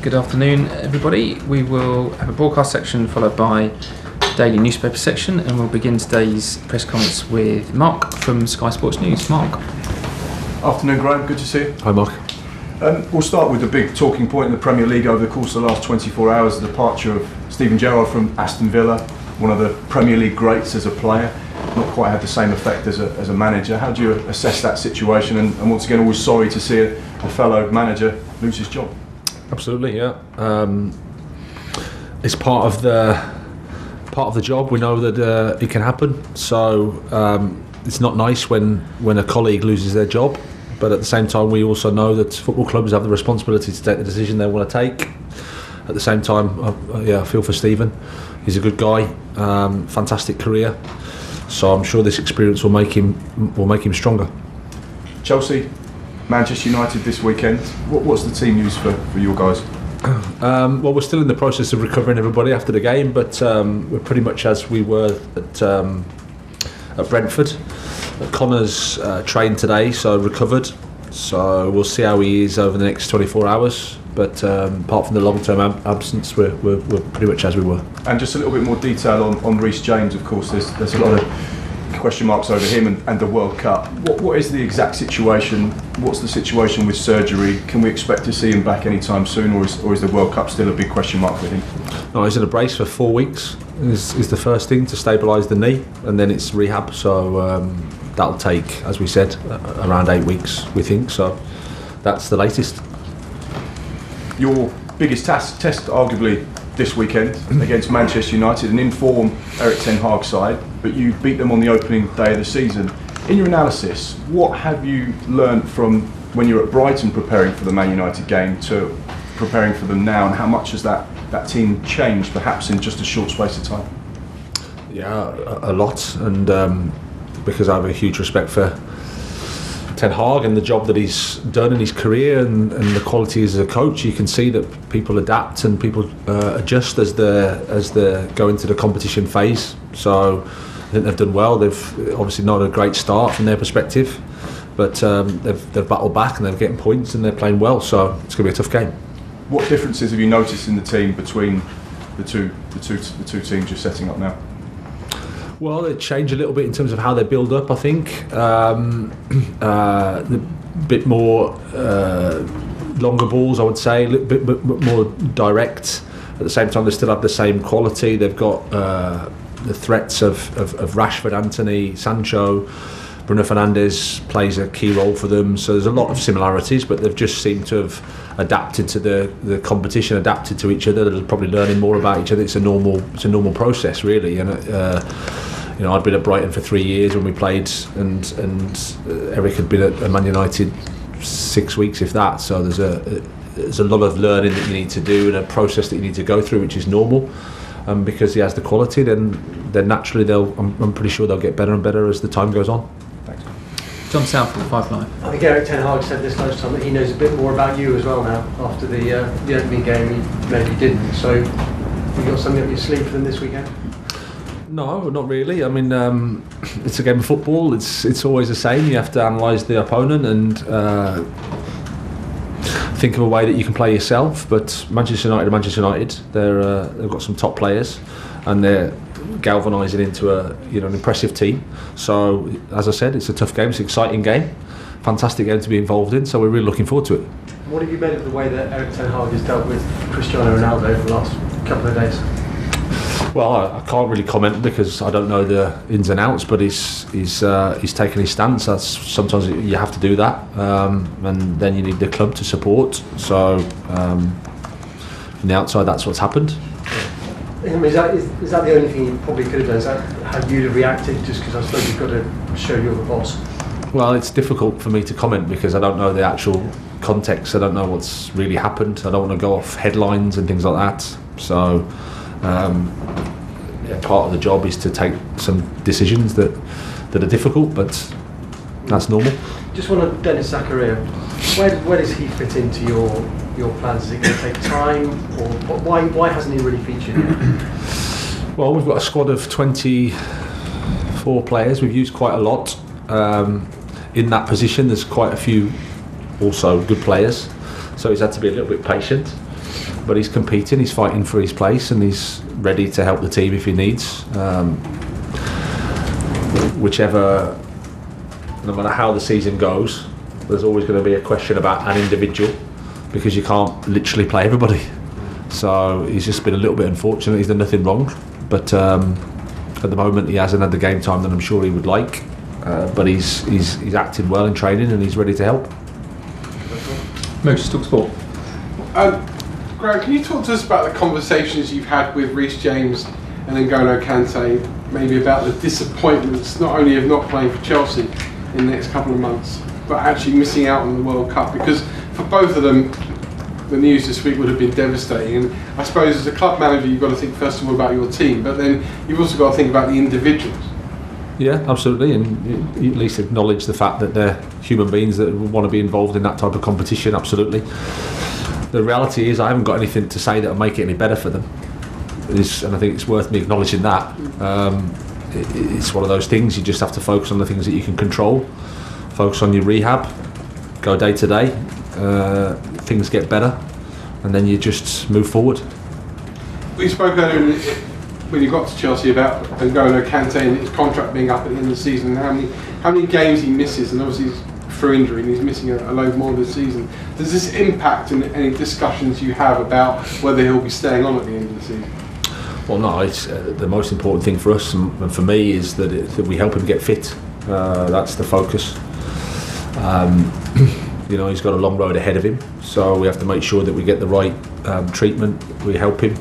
Good afternoon, everybody. We will have a broadcast section followed by daily newspaper section, and we'll begin today's press conference with Mark from Sky Sports News. Mark. Afternoon, Graham. Good to see you. Hi, Mark. We'll start with the big talking point in the Premier League over the course of the last 24 hours, the departure of Steven Gerrard from Aston Villa, one of the Premier League greats as a player, not quite had the same effect as a manager. How do you assess that situation? And once again, always sorry to see a fellow manager lose his job. Absolutely, yeah. It's part of the job. We know that it can happen. So it's not nice when a colleague loses their job. But at the same time, we also know that football clubs have the responsibility to take the decision they want to take. At the same time, I feel for Steven. He's a good guy, fantastic career. So I'm sure this experience will make him stronger. Chelsea, Manchester United this weekend. What's the team news for you guys? Well, we're still in the process of recovering everybody after the game, but we're pretty much as we were at Brentford. Connor's trained today, so recovered. So we'll see how he is over the next 24 hours. But apart from the long-term absence, we're pretty much as we were. And just a little bit more detail on Reece James. Of course, there's a lot of question marks over him and the World Cup. What is the exact situation? What's the situation with surgery? Can we expect to see him back anytime soon, or is the World Cup still a big question mark for him? No, he's in a brace for 4 weeks. Is the first thing to stabilise the knee, and then it's rehab. So that'll take, as we said, around 8 weeks, we think. So that's the latest. Your biggest test, arguably, this weekend against Manchester United, an in-form Erik ten Hag side, but you beat them on the opening day of the season. In your analysis, what have you learned from when you were at Brighton preparing for the Man United game to preparing for them now, and how much has that team changed perhaps in just a short space of time? Yeah, a lot, and because I have a huge respect for Ten Hag and the job that he's done in his career and the quality as a coach, you can see that people adapt and people adjust as they go into the competition phase. So I think they've done well. They've obviously not a great start from their perspective, but they've battled back and they're getting points and they're playing well. So it's going to be a tough game. What differences have you noticed in the team between the two teams you're setting up now? Well, they change a little bit in terms of how they build up, I think. The bit more longer balls, I would say, a little bit more direct. At the same time, they still have the same quality. They've got the threats of Rashford, Antony, Sancho. Bruno Fernandes plays a key role for them. So there's a lot of similarities, but they've just seemed to have adapted to the competition, adapted to each other. They're probably learning more about each other. It's a normal process, really. And I'd been at Brighton for 3 years when we played, and Erik had been at Man United 6 weeks, if that. So there's a lot of learning that you need to do and a process that you need to go through, which is normal. Because he has the quality, then naturally I'm pretty sure they'll get better and better as the time goes on. Thanks. John Southall, 5 Live. I think Erik ten Hag said this lunchtime that he knows a bit more about you as well now after the opening game. He maybe didn't. So you got something up your sleeve for them this weekend? No, not really. I mean, it's a game of football. It's always the same. You have to analyse the opponent and think of a way that you can play yourself. But Manchester United are Manchester United. They've got some top players, and they're galvanising into an impressive team. So, as I said, it's a tough game. It's an exciting game, fantastic game to be involved in. So we're really looking forward to it. What have you made of the way that Erik ten Hag has dealt with Cristiano Ronaldo for the last couple of days? Well, I can't really comment because I don't know the ins and outs, but he's taken his stance. Sometimes you have to do that, and then you need the club to support. So from the outside, that's what's happened. Is that the only thing you probably could have done? Is that how you'd have reacted? Just because I suppose you've got to show you're the boss. Well, it's difficult for me to comment because I don't know the actual context. I don't know what's really happened. I don't want to go off headlines and things like that. So. Part of the job is to take some decisions that are difficult, but that's normal. Just one on Denis Zakaria. Where does he fit into your plans? Is it going to take time, or why hasn't he really featured yet? Well, we've got a squad of 24 players. We've used quite a lot in that position. There's quite a few also good players, so he's had to be a little bit patient. but he's competing, he's fighting for his place, and he's ready to help the team if he needs. No matter how the season goes, there's always going to be a question about an individual, because you can't literally play everybody. So he's just been a little bit unfortunate. He's done nothing wrong, but at the moment he hasn't had the game time that I'm sure he would like. But he's acting well in training, and he's ready to help. Mooch, talk sport. Graham, can you talk to us about the conversations you've had with Reece James and N'Golo Kante, maybe about the disappointments not only of not playing for Chelsea in the next couple of months, but actually missing out on the World Cup? Because for both of them, the news this week would have been devastating. And I suppose as a club manager, you've got to think first of all about your team, but then you've also got to think about the individuals. Yeah, absolutely, and you at least acknowledge the fact that they're human beings that want to be involved in that type of competition. Absolutely. The reality is, I haven't got anything to say that will make it any better for them, and I think it's worth me acknowledging that. It's one of those things. You just have to focus on the things that you can control. Focus on your rehab. Go day to day. Things get better, and then you just move forward. We spoke earlier when you got to Chelsea about N'Golo Kante and his contract being up at the end of the season, and how many games he misses, and obviously he's through injury and he's missing a load more this season. Does this impact in any discussions you have about whether he'll be staying on at the end of the season? Well, no, it's the most important thing for us and for me is that we help him get fit. That's the focus. He's got a long road ahead of him, so we have to make sure that we get the right treatment. We help him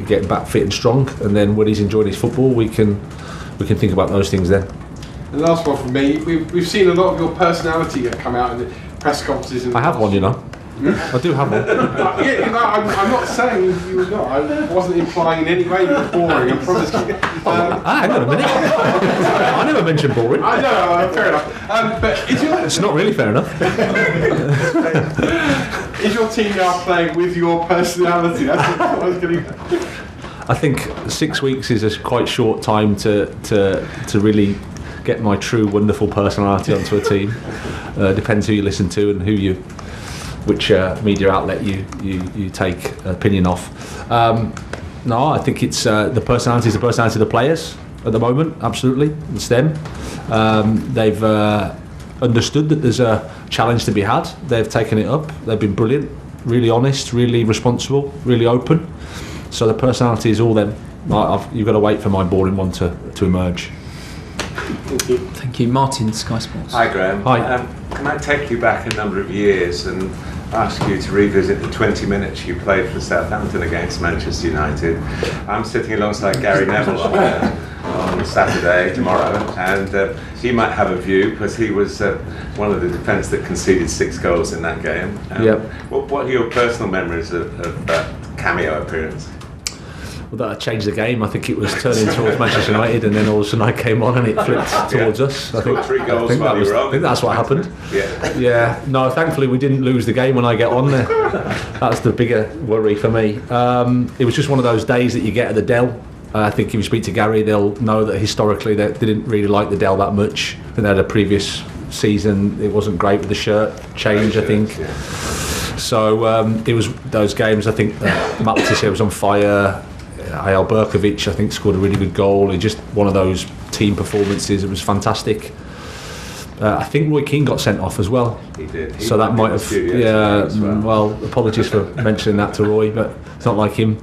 get back fit and strong, and then when he's enjoying his football, we can think about those things then. The last one from me, we've seen a lot of your personality come out in the press conferences. I have one, I do have one. I'm not saying you were not. I wasn't implying in any way you were boring. I promise you. Hang on a minute. I never mentioned boring. I know, fair enough. But it's not really fair enough. Is your team now playing with your personality? That's what I was going to. I think 6 weeks is a quite short time to really get my true wonderful personality onto a team. Depends who you listen to and which media outlet you take opinion off. No, I think it's the personality is the personality of the players at the moment. Absolutely, it's them. They've understood that there's a challenge to be had. They've taken it up. They've been brilliant, really honest, really responsible, really open. So the personality is all them. You've got to wait for my boring one to emerge. Thank you. Martin, Sky Sports. Hi, Graham. Hi. Can I take you back a number of years and ask you to revisit the 20 minutes you played for Southampton against Manchester United? I'm sitting alongside Gary Neville on Saturday, tomorrow, and he might have a view because he was one of the defence that conceded 6 goals in that game. Yep. What are your personal memories of that cameo appearance? Well, that changed the game. I think it was turning towards Manchester United, and then all of a sudden I came on and it flipped towards us. I think 3 goals while you were on. I think that's what happened. Yeah. No, thankfully we didn't lose the game when I get on there. That's the bigger worry for me. It was just one of those days that you get at the Dell. I think if you speak to Gary, they'll know that historically they didn't really like the Dell that much. I think they had a previous season. It wasn't great with the shirt change, I think. Yeah. So it was those games. I think Matt Letizia was on fire. Ayal Berkovic, I think, scored a really good goal. It just one of those team performances. It was fantastic. I think Roy Keane got sent off as well. He did. So that might have. Well, apologies for mentioning that to Roy, but it's not like him.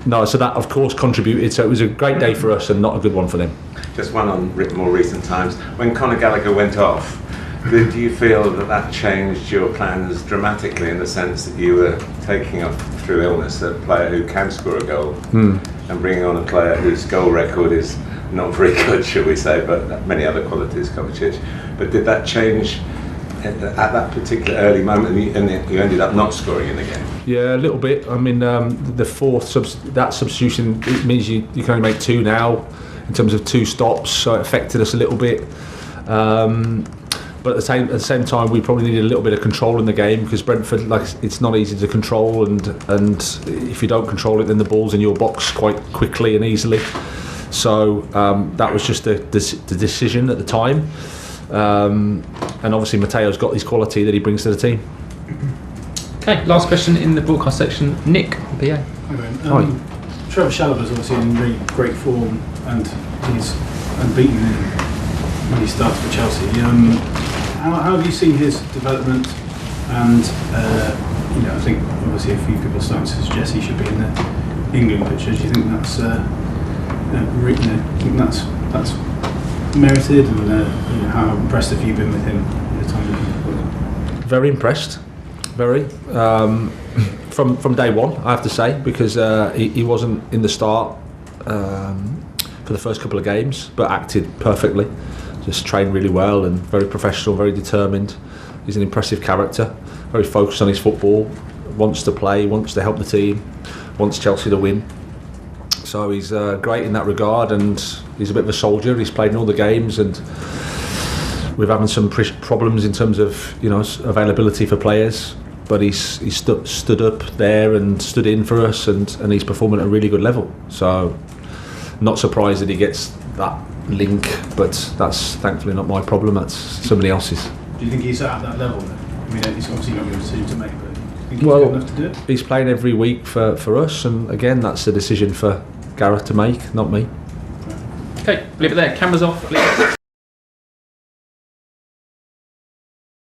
No, so that of course contributed. So it was a great day for us and not a good one for them. Just one on more recent times. When Conor Gallagher went off, do you feel that changed your plans dramatically in the sense that you were taking off through illness a player who can score a goal and bringing on a player whose goal record is not very good, shall we say, but many other qualities, Kovacic. But did that change at that particular early moment and you ended up not scoring in the game? Yeah, a little bit. I mean, the fourth substitution, it means you can only make 2 now in terms of 2 stops, so it affected us a little bit. But at the same time, we probably needed a little bit of control in the game because Brentford, it's not easy to control, and if you don't control it, then the ball's in your box quite quickly and easily. So that was just the decision at the time, and obviously Mateo's got his quality that he brings to the team. Okay, last question in the broadcast section. Nick, PA. Trevor Chalobah's obviously in really great form, and he's unbeaten when he started for Chelsea. How have you seen his development? And I think obviously a few people are starting to suggest he should be in the England picture. Do you think that's that's merited? And how impressed have you been with him in the time you've been? Very impressed, very. From day one, I have to say, because he wasn't in the start for the first couple of games, but acted perfectly. Just trained really well and very professional, very determined. He's an impressive character, very focused on his football, wants to play, wants to help the team, wants Chelsea to win. So he's great in that regard, and he's a bit of a soldier. He's played in all the games, and we're having some problems in terms of availability for players. But he's stood up there and stood in for us, and he's performing at a really good level. So not surprised that he gets that link, but that's thankfully not my problem, that's somebody else's. Do you think he's at that level then? I mean, he's obviously not got a decision to make, but do you think he's Well, good enough to do it? He's playing every week for us, and again, that's a decision for Gareth to make, not me. Okay, leave it there. Cameras off. Leave it.